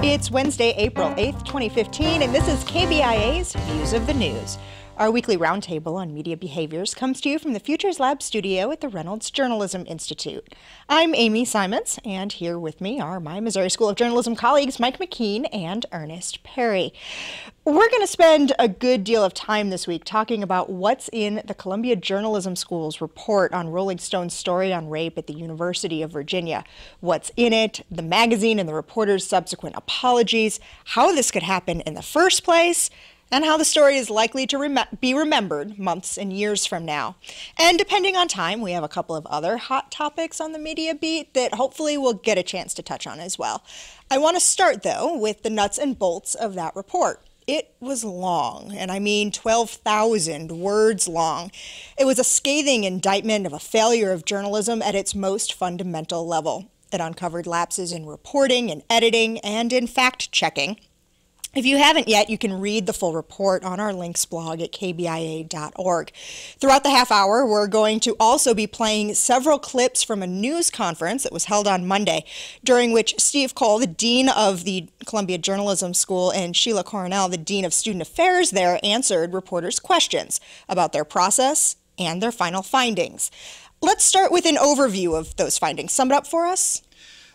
It's Wednesday, April 8th, 2015, and this is KBIA's Views of the News. Our weekly roundtable on media behaviors comes to you from the Futures Lab studio at the Reynolds Journalism Institute. I'm Amy Simons, and here with me are my Missouri School of Journalism colleagues Mike McKean and Earnest Perry. We're going to spend a good deal of time this week talking about what's in the Columbia Journalism School's report on Rolling Stone's story on rape at the University of Virginia. What's in it, the magazine and the reporter's subsequent apologies, how this could happen in the first place, and how the story is likely to be remembered months and years from now. And depending on time, we have a couple of other hot topics on the media beat that hopefully we'll get a chance to touch on as well. I want to start, though, with the nuts and bolts of that report. It was long, and I mean 12,000 words long. It was a scathing indictment of a failure of journalism at its most fundamental level. It uncovered lapses in reporting, in editing, and in fact-checking. If you haven't yet, you can read the full report on our links blog at KBIA.org. Throughout the half hour, we're going to also be playing several clips from a news conference that was held on Monday, during which Steve Cole, the dean of the Columbia Journalism School, and Sheila Coronel, the dean of student affairs there, answered reporters' questions about their process and their final findings. Let's start with an overview of those findings. Sum it up for us.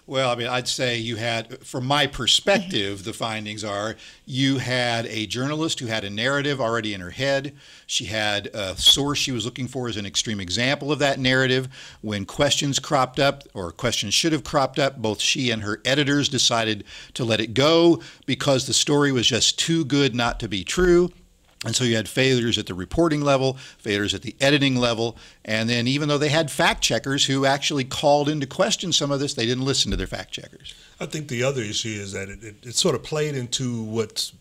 Well, I mean, I'd say you had, from my perspective, the findings are you had a journalist who had a narrative already in her head. She had a source she was looking for as an extreme example of that narrative. When questions cropped up, or questions should have cropped up, both she and her editors decided to let it go because the story was just too good not to be true. And so you had failures at the reporting level, failures at the editing level, and then even though they had fact checkers who actually called into question some of this, they didn't listen to their fact checkers. I think the other issue is that it sort of played into what's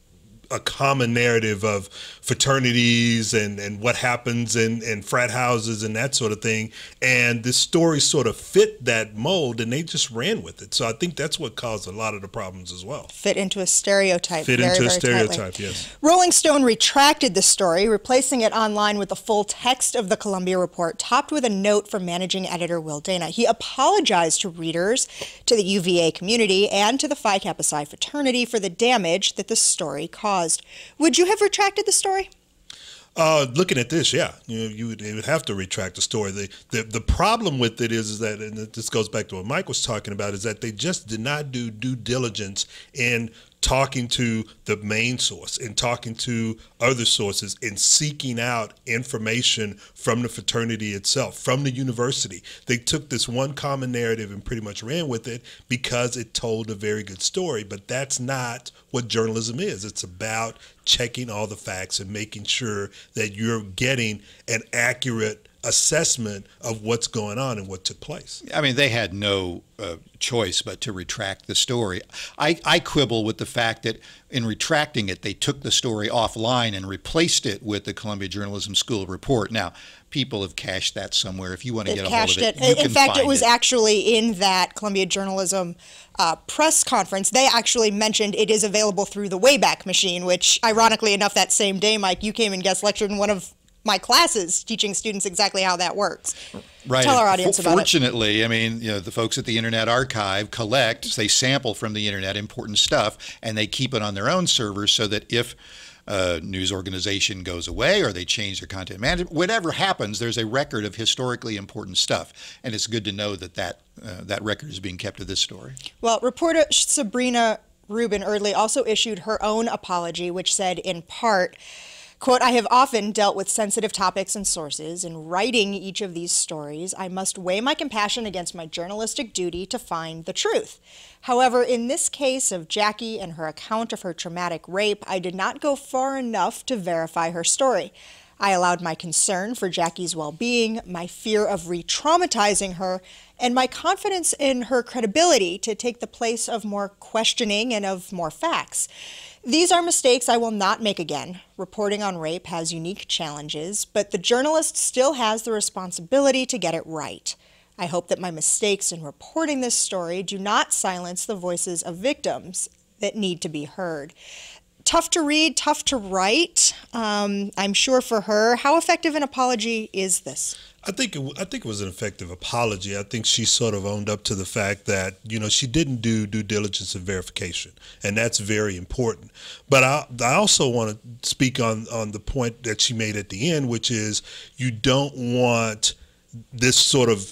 a common narrative of fraternities and what happens in frat houses and that sort of thing. And this story sort of fit that mold, and they just ran with it. So I think that's what caused a lot of the problems as well. Fit into a stereotype. Fit into a stereotype, yes. Rolling Stone retracted the story, replacing it online with the full text of the Columbia report, topped with a note from managing editor Will Dana. He apologized to readers, to the UVA community, and to the Phi Kappa Psi fraternity for the damage that the story caused. Would you have retracted the story? Looking at this, yeah, you would have to retract the story. The problem with it is that, and this goes back to what Mike was talking about, is that they just did not do due diligence in talking to the main source and talking to other sources and seeking out information from the fraternity itself, from the university. They took this one common narrative and pretty much ran with it because it told a very good story, but that's not what journalism is. It's about checking all the facts and making sure that you're getting an accurate assessment of what's going on and what took place. I mean, they had no choice but to retract the story. I quibble with the fact that in retracting it, they took the story offline and replaced it with the Columbia Journalism School report. Now, people have cached that somewhere. If you want to get a hold of it, you can find it. In fact, it was actually in that Columbia Journalism press conference. They actually mentioned it is available through the Wayback Machine, which, ironically enough, that same day, Mike, you came and guest lectured in one of my classes teaching students exactly how that works. Right. Tell our audience about it. Fortunately, I mean, the folks at the Internet Archive collect, they sample from the Internet important stuff, and they keep it on their own servers so that if a news organization goes away or they change their content management, whatever happens, there's a record of historically important stuff. And it's good to know that that record is being kept of this story. Well, reporter Sabrina Rubin also issued her own apology, which said in part, quote, "I have often dealt with sensitive topics and sources. In writing each of these stories, I must weigh my compassion against my journalistic duty to find the truth. However, in this case of Jackie and her account of her traumatic rape, I did not go far enough to verify her story. I allowed my concern for Jackie's well-being, my fear of re-traumatizing her, and my confidence in her credibility to take the place of more questioning and of more facts. These are mistakes I will not make again. Reporting on rape has unique challenges, but the journalist still has the responsibility to get it right. I hope that my mistakes in reporting this story do not silence the voices of victims that need to be heard." tough to read, tough to write, I'm sure for her. How effective an apology is this? I think it was an effective apology. I think she sort of owned up to the fact that, she didn't do due diligence and verification, and that's very important. But I also want to speak on the point that she made at the end, which is you don't want this sort of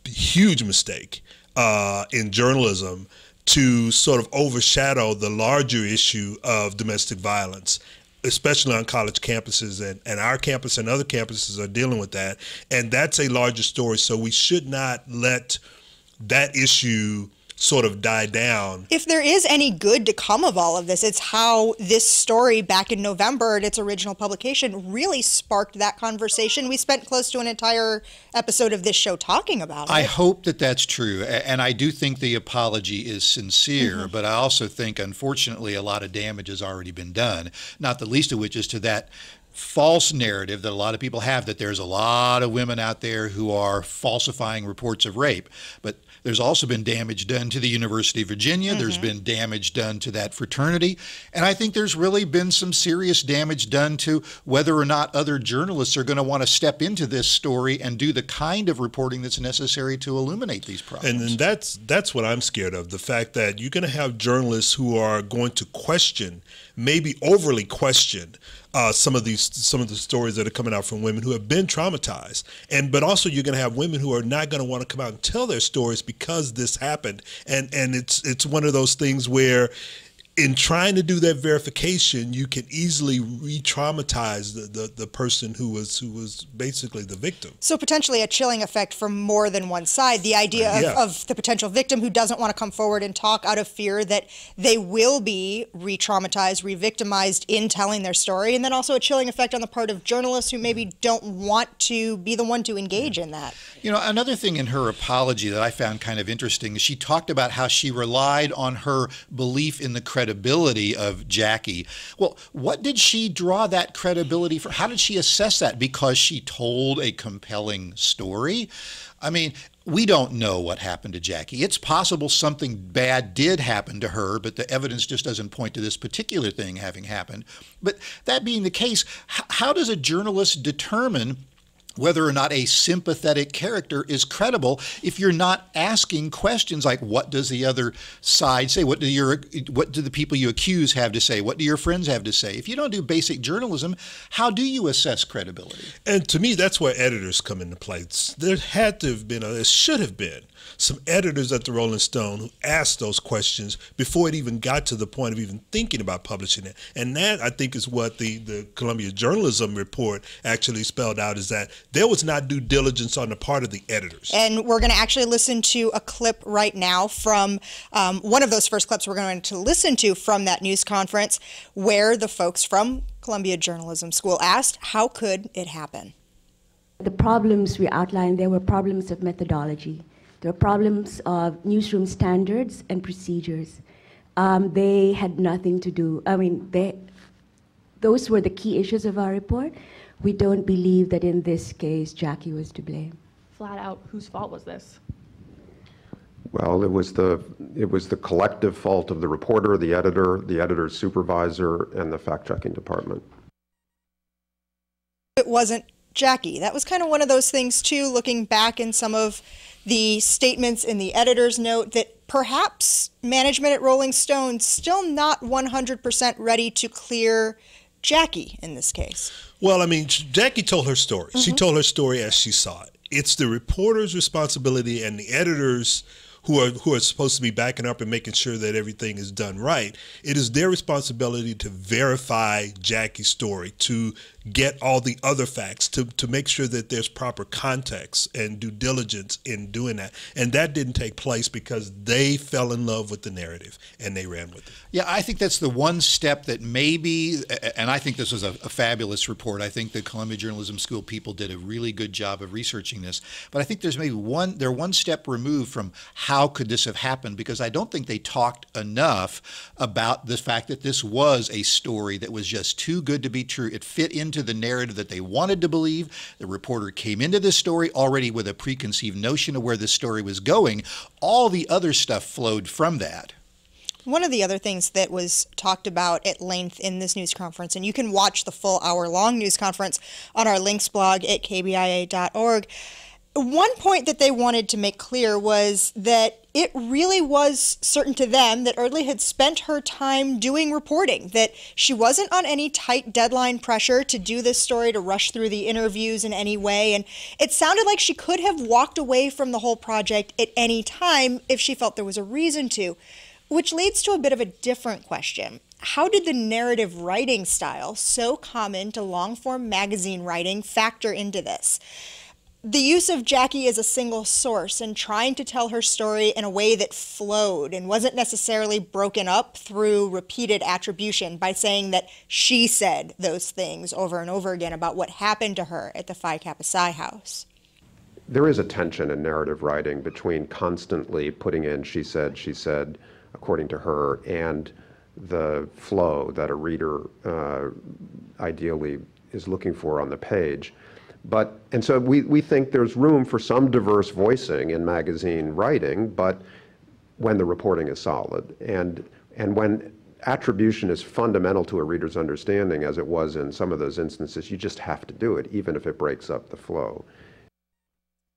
huge mistake in journalism to sort of overshadow the larger issue of domestic violence, especially on college campuses, and our campus and other campuses are dealing with that. And that's a larger story, so we should not let that issue sort of die down. If there is any good to come of all of this, it's how this story back in November at its original publication really sparked that conversation. We spent close to an entire episode of this show talking about it. I hope that that's true, and I do think the apology is sincere, but I also think, unfortunately, a lot of damage has already been done, not the least of which is to that false narrative that a lot of people have that there's a lot of women out there who are falsifying reports of rape. But there's also been damage done to the University of Virginia. There's been damage done to that fraternity. And I think there's really been some serious damage done to whether or not other journalists are going to want to step into this story and do the kind of reporting that's necessary to illuminate these problems. And that's what I'm scared of, the fact that you're going to have journalists who are going to question, maybe overly question, some of the stories that are coming out from women who have been traumatized, but also you're going to have women who are not going to want to come out and tell their stories because this happened, and it's one of those things where, in trying to do that verification, you can easily re-traumatize the person who was basically the victim. So potentially a chilling effect from more than one side. The idea of the potential victim who doesn't want to come forward and talk out of fear that they will be re-traumatized, re-victimized in telling their story, and then also a chilling effect on the part of journalists who maybe don't want to be the one to engage in that. Another thing in her apology that I found kind of interesting is she talked about how she relied on her belief in the credibility of Jackie. Well, what did she draw that credibility from? How did she assess that? Because she told a compelling story? I mean, we don't know what happened to Jackie. It's possible something bad did happen to her, but the evidence just doesn't point to this particular thing having happened. But that being the case, how does a journalist determine whether or not a sympathetic character is credible if you're not asking questions like, what does the other side say? What do the people you accuse have to say? What do your friends have to say? If you don't do basic journalism, how do you assess credibility? And to me, that's where editors come into play. There had to have been, there should have been, some editors at the Rolling Stone who asked those questions before it even got to the point of even thinking about publishing it. And that, I think, is what the Columbia Journalism report actually spelled out, is that there was not due diligence on the part of the editors. And we're going to actually listen to a clip right now from one of those first clips we're going to listen to from that news conference where the folks from Columbia Journalism School asked, how could it happen? The problems we outlined, there were problems of methodology. There were problems of newsroom standards and procedures. They had nothing to do, those were the key issues of our report. We don't believe that in this case, Jackie was to blame. Flat out, whose fault was this? Well, it was the collective fault of the reporter, the editor's supervisor, and the fact-checking department. It wasn't Jackie. That was kind of one of those things, too, looking back in some of the statements in the editor's note, that perhaps management at Rolling Stone still not 100% ready to clear Jackie in this case. Well, I mean, Jackie told her story. She told her story as she saw it. It's the reporter's responsibility and the editors who are supposed to be backing up and making sure that everything is done right. It is their responsibility to verify Jackie's story, to get all the other facts, to make sure that there's proper context and due diligence in doing that. And that didn't take place because they fell in love with the narrative and they ran with it. Yeah, I think that's the one step that maybe, and I think this was a fabulous report. I think the Columbia Journalism School people did a really good job of researching this. But I think there's maybe one step removed from how could this have happened, because I don't think they talked enough about the fact that this was a story that was just too good to be true. It fit into the narrative that they wanted to believe. The reporter came into this story already with a preconceived notion of where this story was going. All the other stuff flowed from that. One of the other things that was talked about at length in this news conference, and you can watch the full hour-long news conference on our links blog at kbia.org, one point that they wanted to make clear was that it really was certain to them that Eardley had spent her time doing reporting, that she wasn't on any tight deadline pressure to do this story, to rush through the interviews in any way. And it sounded like she could have walked away from the whole project at any time if she felt there was a reason to, which leads to a bit of a different question. How did the narrative writing style, so common to long-form magazine writing, factor into this? The use of Jackie as a single source and trying to tell her story in a way that flowed and wasn't necessarily broken up through repeated attribution by saying that she said those things over and over again about what happened to her at the Phi Kappa Psi house. There is a tension in narrative writing between constantly putting in she said, according to her, and the flow that a reader ideally is looking for on the page. And so we think there's room for some diverse voicing in magazine writing, but when the reporting is solid and when attribution is fundamental to a reader's understanding, as it was in some of those instances, you just have to do it, even if it breaks up the flow.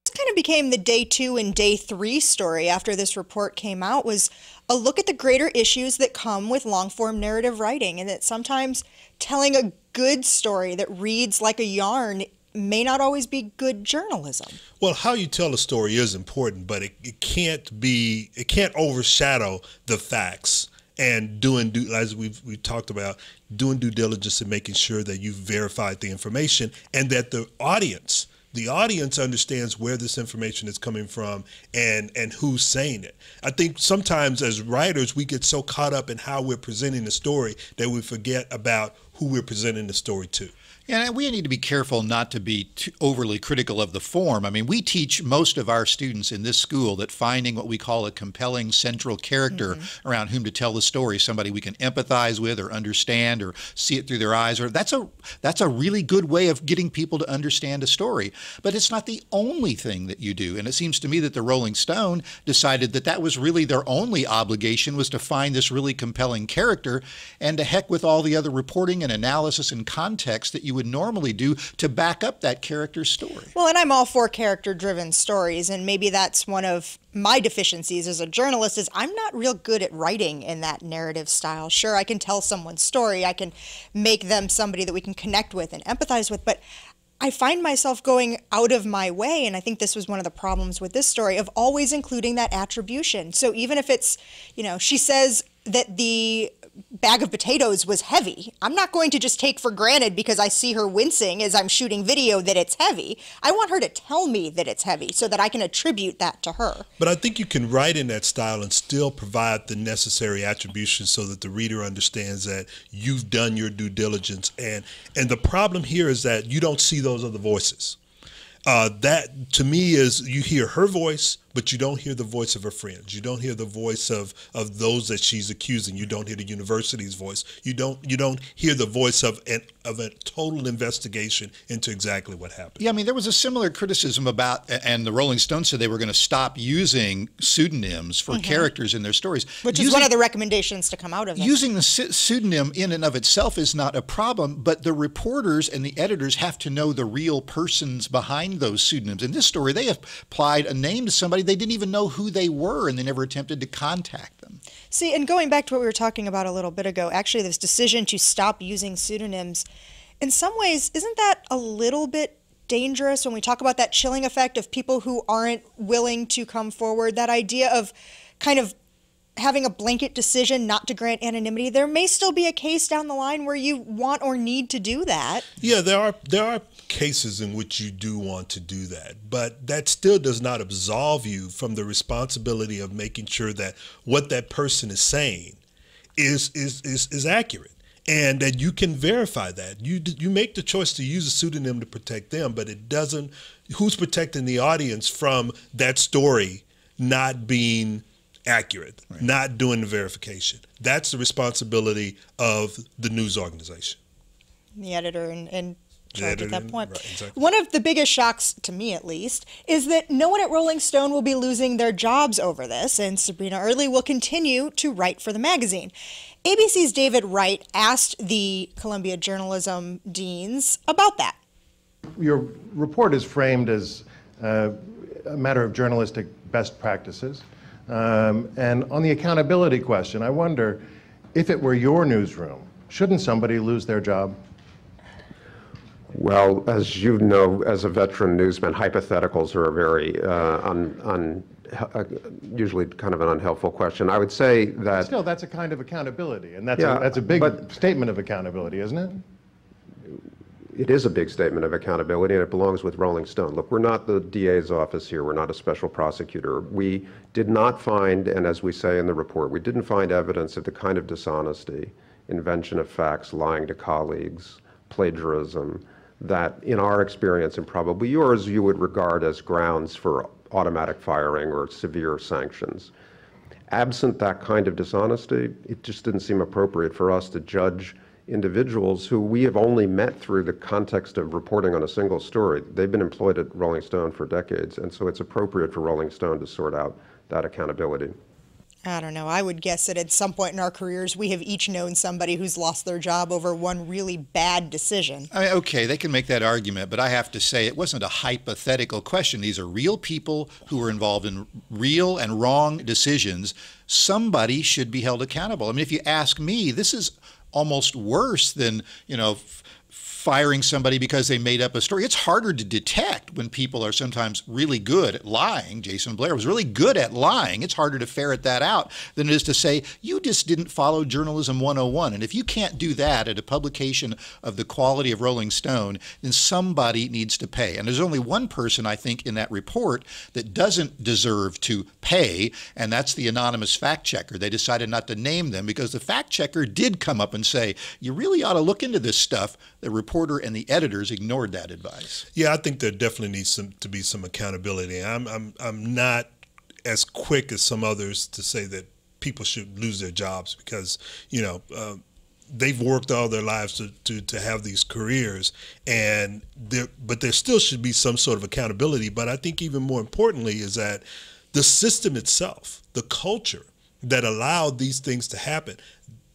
This kind of became the day 2 and day 3 story after this report came out, was a look at the greater issues that come with long-form narrative writing, and that sometimes telling a good story that reads like a yarn may not always be good journalism. Well, how you tell a story is important, but it can't overshadow the facts. And as we've talked about, doing due diligence and making sure that you've verified the information and that the audience understands where this information is coming from and who's saying it. I think sometimes as writers, we get so caught up in how we're presenting the story that we forget about who we're presenting the story to. Yeah, we need to be careful not to be too overly critical of the form. I mean, we teach most of our students in this school that finding what we call a compelling central character around whom to tell the story, somebody we can empathize with or understand or see it through their eyes, or that's a really good way of getting people to understand a story. But it's not the only thing that you do. And it seems to me that the Rolling Stone decided that that was really their only obligation, was to find this really compelling character, and to heck with all the other reporting and analysis and context that you would normally do to back up that character's story. Well, and I'm all for character-driven stories, and maybe that's one of my deficiencies as a journalist, is I'm not real good at writing in that narrative style. Sure, I can tell someone's story, I can make them somebody that we can connect with and empathize with, but I find myself going out of my way, and I think this was one of the problems with this story, of always including that attribution. So even if it's, she says that the bag of potatoes was heavy, I'm not going to just take for granted because I see her wincing as I'm shooting video that it's heavy. I want her to tell me that it's heavy so that I can attribute that to her. But I think you can write in that style and still provide the necessary attribution so that the reader understands that you've done your due diligence. And the problem here is that you don't see those other voices. That, to me, is you hear her voice, but you don't hear the voice of her friends. You don't hear the voice of those that she's accusing. You don't hear the university's voice. You don't hear the voice of a total investigation into exactly what happened. Yeah, I mean, there was a similar criticism about, and the Rolling Stones said they were going to stop using pseudonyms for characters in their stories. Which is one of the recommendations to come out of it. Using the pseudonym in and of itself is not a problem, but the reporters and the editors have to know the real persons behind those pseudonyms. In this story, they applied a name to somebody they didn't even know who they were, and they never attempted to contact them. See, and going back to what we were talking about a little bit ago, actually this decision to stop using pseudonyms, in some ways, isn't that a little bit dangerous when we talk about that chilling effect of people who aren't willing to come forward, that idea of kind of having a blanket decision not to grant anonymity? There may still be a case down the line where you want or need to do that. Yeah, there are cases in which you do want to do that, but that still does not absolve you from the responsibility of making sure that what that person is saying is accurate, and that you can verify that. You make the choice to use a pseudonym to protect them, but it doesn't. Who's protecting the audience from that story not being accurate, right, not doing the verification? That's the responsibility of the news organization, the editor, and charge at that point. Right, exactly. One of the biggest shocks, to me at least, is that no one at Rolling Stone will be losing their jobs over this, and Sabrina Early will continue to write for the magazine. ABC's David Wright asked the Columbia Journalism deans about that. Your report is framed as a matter of journalistic best practices. And on the accountability question, I wonder, if it were your newsroom, shouldn't somebody lose their job? Well, as you know, as a veteran newsman, hypotheticals are a very usually kind of an unhelpful question. I would say that... Still, that's a kind of accountability, and that's a big statement of accountability, isn't it? It is a big statement of accountability, and it belongs with Rolling Stone. Look, we're not the DA's office here. We're not a special prosecutor. We did not find, and as we say in the report, we didn't find evidence of the kind of dishonesty, invention of facts, lying to colleagues, plagiarism, that in our experience, and probably yours, you would regard as grounds for automatic firing or severe sanctions. Absent that kind of dishonesty, it just didn't seem appropriate for us to judge individuals who we have only met through the context of reporting on a single story. They've been employed at Rolling Stone for decades, and so it's appropriate for Rolling Stone to sort out that accountability. I don't know. I would guess that at some point in our careers, we have each known somebody who's lost their job over one really bad decision. I mean, okay, they can make that argument, but I have to say it wasn't a hypothetical question. These are real people who were involved in real and wrong decisions. Somebody should be held accountable. I mean, if you ask me, this is almost worse than, firing somebody because they made up a story. It's harder to detect when people are sometimes really good at lying. Jason Blair was really good at lying. It's harder to ferret that out than it is to say, you just didn't follow Journalism 101. And if you can't do that at a publication of the quality of Rolling Stone, then somebody needs to pay. And there's only one person, I think, in that report that doesn't deserve to pay, and that's the anonymous fact checker. They decided not to name them because the fact checker did come up and say, you really ought to look into this stuff. The reporter and the editors ignored that advice. Yeah, I think there definitely needs to be some accountability. I'm not as quick as some others to say that people should lose their jobs because they've worked all their lives to have these careers, but there still should be some sort of accountability. But I think even more importantly is that the system itself, the culture that allowed these things to happen,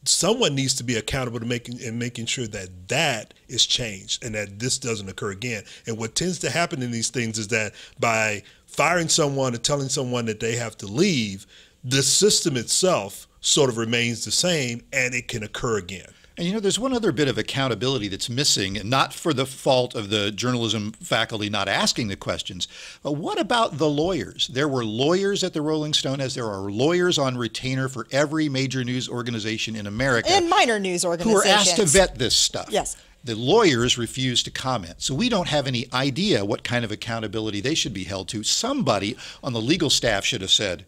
someone needs to be accountable to making sure that that is changed and that this doesn't occur again. And what tends to happen in these things is that by firing someone or telling someone that they have to leave, the system itself sort of remains the same and it can occur again. And there's one other bit of accountability that's missing, not for the fault of the journalism faculty not asking the questions, but what about the lawyers? There were lawyers at the Rolling Stone, as there are lawyers on retainer for every major news organization in America. And minor news organizations. Who are asked to vet this stuff. Yes. The lawyers refused to comment. So we don't have any idea what kind of accountability they should be held to. Somebody on the legal staff should have said,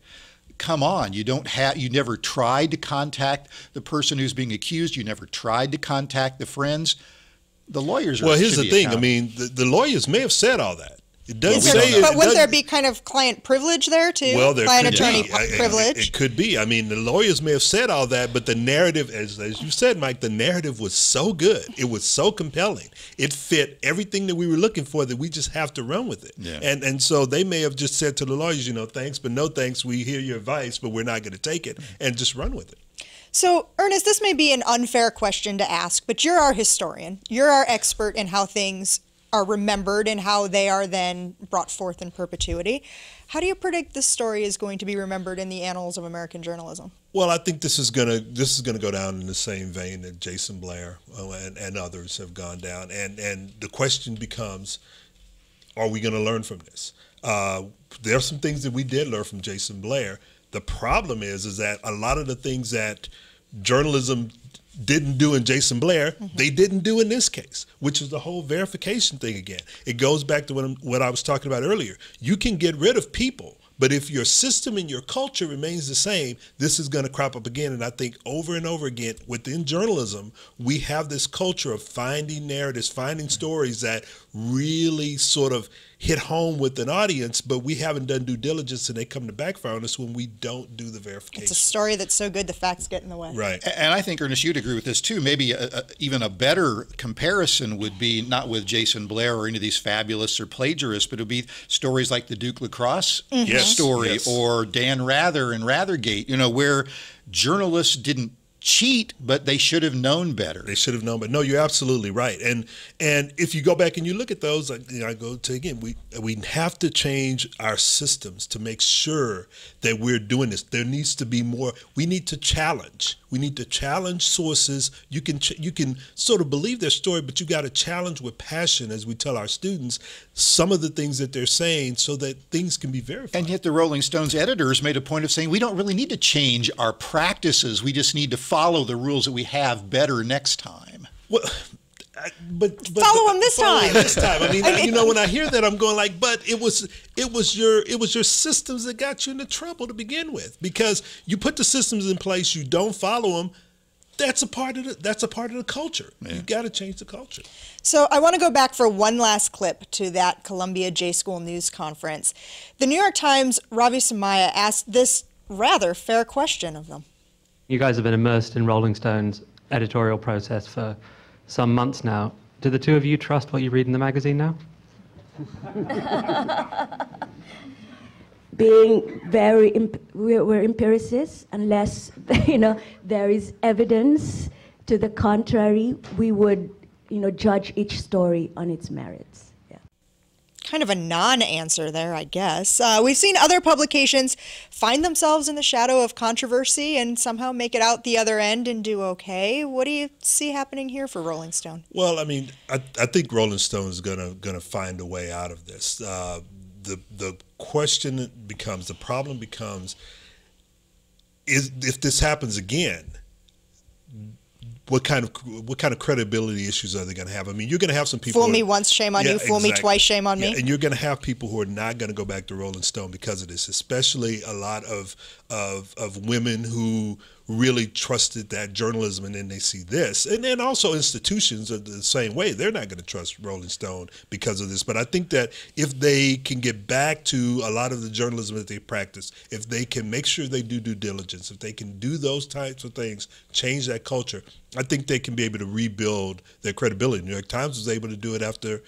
come on, you never tried to contact the person who's being accused. You never tried to contact the friends. The lawyers are. Well, here's the thing. I mean, the lawyers may have said all that. It doesn't say. But wouldn't there be kind of client privilege there too? Well, there client could attorney be. privilege. It could be. I mean, the lawyers may have said all that, but the narrative, as you said, Mike, the narrative was so good. It was so compelling. It fit everything that we were looking for that we just have to run with it. Yeah. And so they may have just said to the lawyers, thanks, but no thanks. We hear your advice, but we're not going to take it, and just run with it. So, Ernest, this may be an unfair question to ask, but you're our historian. You're our expert in how things are remembered and how they are then brought forth in perpetuity. How do you predict this story is going to be remembered in the annals of American journalism? Well, I think this is gonna go down in the same vein that Jason Blair and others have gone down. And the question becomes, are we going to learn from this? There are some things that we did learn from Jason Blair. The problem is that a lot of the things that journalism didn't do in Jason Blair, they didn't do in this case, which is the whole verification thing again. It goes back to what I was talking about earlier. You can get rid of people, But if your system and your culture remains the same, this is going to crop up again. And I think over and over again within journalism, we have this culture of finding narratives, finding stories that really sort of hit home with an audience, but we haven't done due diligence, and they come to backfire on us when we don't do the verification. It's a story that's so good the facts get in the way. Right. And I think, Ernest, you'd agree with this too. Maybe even a better comparison would be not with Jason Blair or any of these fabulous or plagiarists, but it would be stories like the Duke Lacrosse story or Dan Rather and Rathergate, where journalists didn't cheat, but they should have known better. They should have known, but no, you're absolutely right. And if you go back and you look at those, I go to again, we have to change our systems to make sure that we're doing this. There needs to be more. We need to challenge. We need to challenge sources. You can sort of believe their story, but you got to challenge with passion, as we tell our students, some of the things that they're saying, so that things can be verified. And yet the Rolling Stones editors made a point of saying we don't really need to change our practices. We just need to follow the rules that we have better next time. Well, but follow them this time. This time. I mean, when I hear that, I'm going like, but it was your systems that got you into trouble to begin with, because you put the systems in place, you don't follow them. That's a part of the culture. Yeah. You got to change the culture. So I want to go back for one last clip to that Columbia J School News Conference. The New York Times' Ravi Samaya asked this rather fair question of them. You guys have been immersed in Rolling Stone's editorial process for some months now. Do the two of you trust what you read in the magazine now? Being we're empiricists. Unless there is evidence to the contrary, we would judge each story on its merits. Kind of a non-answer there, I guess. We've seen other publications find themselves in the shadow of controversy and somehow make it out the other end and do okay. What do you see happening here for Rolling Stone? Well, I mean, I think Rolling Stone is gonna find a way out of this. The question becomes, the problem becomes, is if this happens again, what kind of credibility issues are they going to have? I mean, you're going to have some people. Fool me once, shame on you. Fool me twice, shame on me. And you're going to have people who are not going to go back to Rolling Stone because of this, especially a lot of women who really trusted that journalism, and then they see this. And then also institutions are the same way. They're not going to trust Rolling Stone because of this. But I think that if they can get back to a lot of the journalism that they practice, if they can make sure they do due diligence, if they can do those types of things, change that culture, I think they can be able to rebuild their credibility. New York Times was able to do it after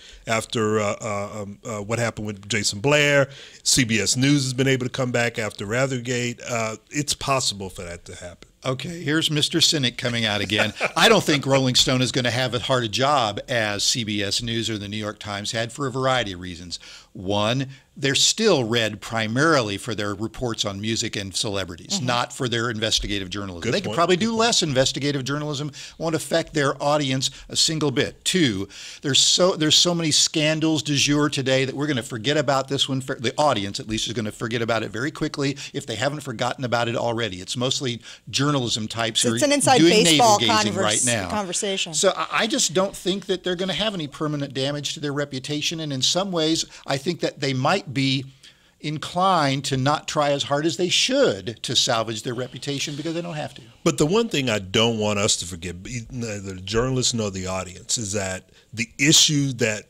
what happened with Jason Blair. CBS News has been able to come back after Rathergate. It's possible for that to happen. Okay, here's Mr. Cynic coming out again. I don't think Rolling Stone is going to have as hard a job as CBS News or the New York Times had, for a variety of reasons. One, they're still read primarily for their reports on music and celebrities, not for their investigative journalism. They could probably do less investigative journalism, won't affect their audience a single bit. Two, there's so many scandals du jour today that we're going to forget about this one. The audience, at least, is going to forget about it very quickly if they haven't forgotten about it already. It's mostly journalism types who are doing navel-gazing right now. Conversation. So I just don't think that they're going to have any permanent damage to their reputation, and in some ways, I think that they might be inclined to not try as hard as they should to salvage their reputation because they don't have to. But the one thing I don't want us to forget, neither the journalists nor the audience, is that the issue that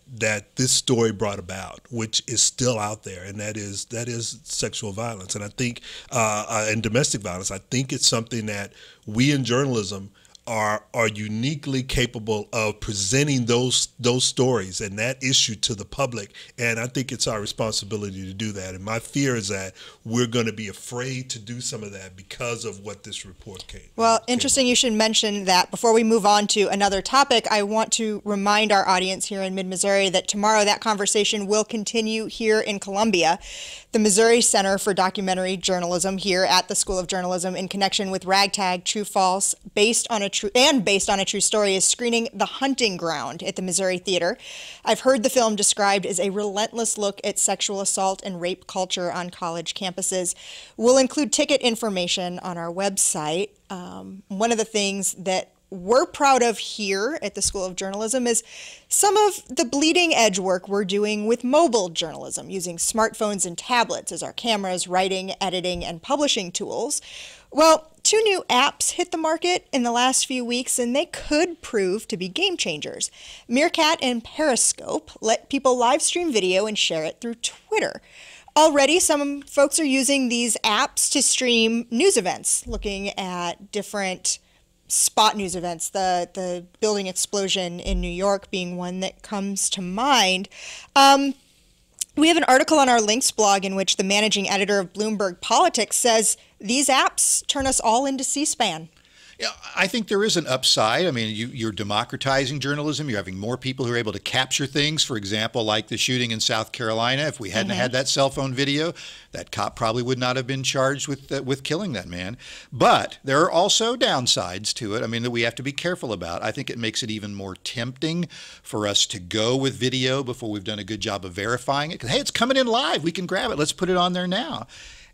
this story brought about, which is still out there, and that is sexual violence, and I think and domestic violence. I think it's something that we in journalism are uniquely capable of presenting those stories and that issue to the public, and I think it's our responsibility to do that. And my fear is that we're going to be afraid to do some of that because of what this report came. Well, interesting you should mention that. Before we move on to another topic, I want to remind our audience here in Mid-Missouri that tomorrow that conversation will continue here in Columbia. The Missouri Center for Documentary Journalism here at the School of Journalism, in connection with Ragtag, True False, based on a true story, is screening The Hunting Ground at the Missouri Theater. I've heard the film described as a relentless look at sexual assault and rape culture on college campuses. We'll include ticket information on our website. One of the things that we're proud of here at the School of Journalism is some of the bleeding edge work we're doing with mobile journalism, using smartphones and tablets as our cameras, writing, editing, and publishing tools. Well, 2 new apps hit the market in the last few weeks, and they could prove to be game changers. Meerkat and Periscope let people live stream video and share it through Twitter. Already, some folks are using these apps to stream news events, looking at different spot news events, the building explosion in New York being one that comes to mind. We have an article on our links blog in which the managing editor of Bloomberg Politics says these apps turn us all into C-SPAN. Yeah, I think there is an upside. I mean, you're democratizing journalism. You're having more people who are able to capture things. For example, like the shooting in South Carolina. If we hadn't had that cell phone video, that cop probably would not have been charged with killing that man. But there are also downsides to it. I mean, that we have to be careful about. I think it makes it even more tempting for us to go with video before we've done a good job of verifying it. Because, hey, it's coming in live. We can grab it. Let's put it on there now.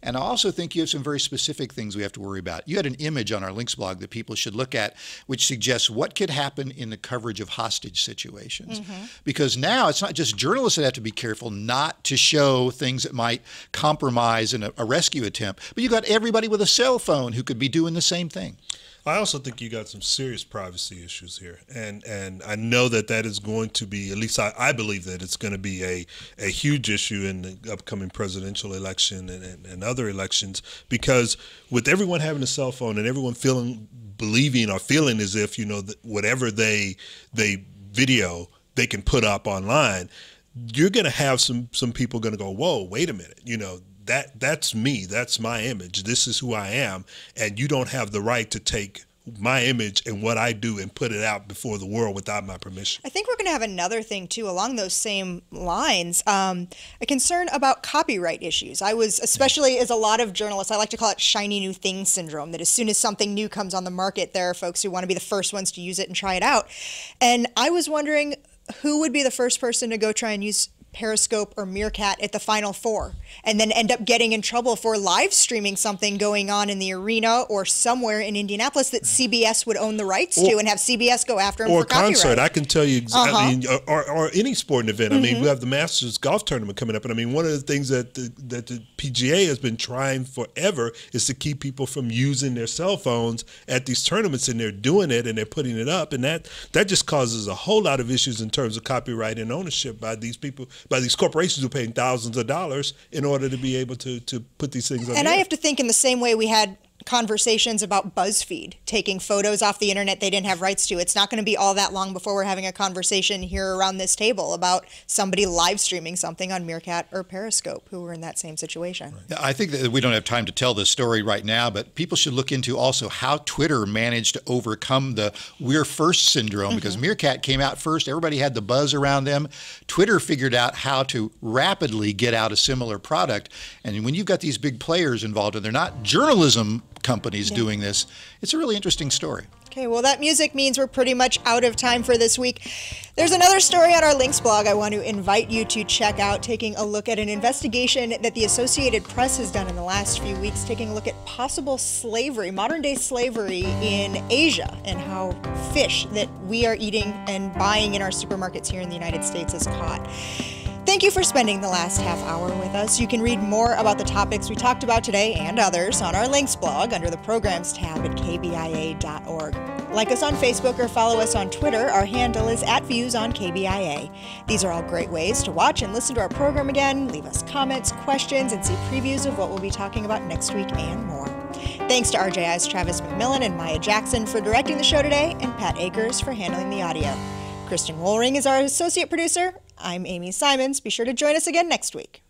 And I also think you have some very specific things we have to worry about. You had an image on our links blog that people should look at, which suggests what could happen in the coverage of hostage situations. Because now it's not just journalists that have to be careful not to show things that might compromise a rescue attempt, but you got everybody with a cell phone who could be doing the same thing. I also think you got some serious privacy issues here, and I know that is going to be, at least I believe that it's going to be a huge issue in the upcoming presidential election and other elections, because with everyone having a cell phone and everyone believing or feeling as if, you know, that whatever they video they can put up online, you're going to have some people going to go, whoa, wait a minute, you know, that's me, that's my image, this is who I am, and you don't have the right to take my image and what I do and put it out before the world without my permission. I think we're going to have another thing too along those same lines, a concern about copyright issues. I was, especially as a lot of journalists, I like to call it shiny new thing syndrome, that as soon as something new comes on the market, there are folks who want to be the first ones to use it and try it out. And I was wondering who would be the first person to go try and use Periscope or Meerkat at the Final Four, and then end up getting in trouble for live streaming something going on in the arena or somewhere in Indianapolis that CBS would own the rights to, and have CBS go after them for copyright. Or concert, I can tell you, or any sporting event. I mean, we have the Masters golf tournament coming up, and I mean, one of the things that the PGA has been trying forever is to keep people from using their cell phones at these tournaments, and they're doing it and they're putting it up, and that just causes a whole lot of issues in terms of copyright and ownership by these people, by these corporations who are paying thousands of dollars in order to be able to put these things on. And I have to think in the same way we had conversations about BuzzFeed taking photos off the internet they didn't have rights to. It's not going to be all that long before we're having a conversation here around this table about somebody live streaming something on Meerkat or Periscope who were in that same situation. Right. I think that we don't have time to tell this story right now, but people should look into also how Twitter managed to overcome the we're first syndrome, because Meerkat came out first. Everybody had the buzz around them. Twitter figured out how to rapidly get out a similar product. And when you've got these big players involved, and they're not journalism companies doing this, it's a really interesting story. Okay, well, that music means we're pretty much out of time for this week. There's another story on our links blog I want to invite you to check out, taking a look at an investigation that the Associated Press has done in the last few weeks, taking a look at possible slavery, modern-day slavery in Asia, and how fish that we are eating and buying in our supermarkets here in the United States is caught. Thank you for spending the last half hour with us. You can read more about the topics we talked about today and others on our links blog under the Programs tab at KBIA.org. Like us on Facebook or follow us on Twitter. Our handle is @ViewsOnKBIA. These are all great ways to watch and listen to our program again, leave us comments, questions, and see previews of what we'll be talking about next week and more. Thanks to RJI's Travis McMillan and Maya Jackson for directing the show today, and Pat Akers for handling the audio. Kristen Wohlring is our associate producer. I'm Amy Simons. Be sure to join us again next week.